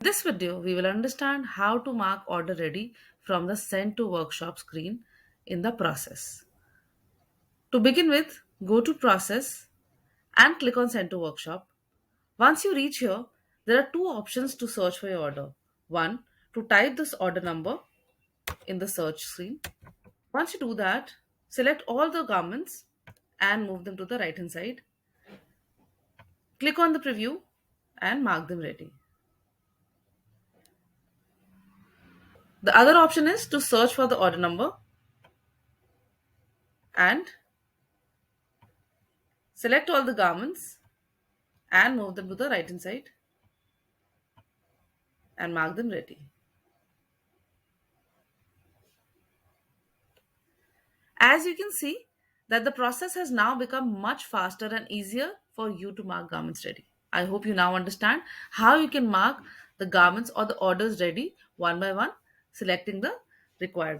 In this video, we will understand how to mark order ready from the send to workshop screen in the process. To begin with, go to process and click on send to workshop. Once you reach here, there are two options to search for your order. One, to type this order number in the search screen. Once you do that, select all the garments and move them to the right hand side. Click on the preview and mark them ready. The other option is to search for the order number and select all the garments and move them to the right hand side and mark them ready. As you can see that the process has now become much faster and easier for you to mark garments ready. I hope you now understand how you can mark the garments or the orders ready one by one, selecting the required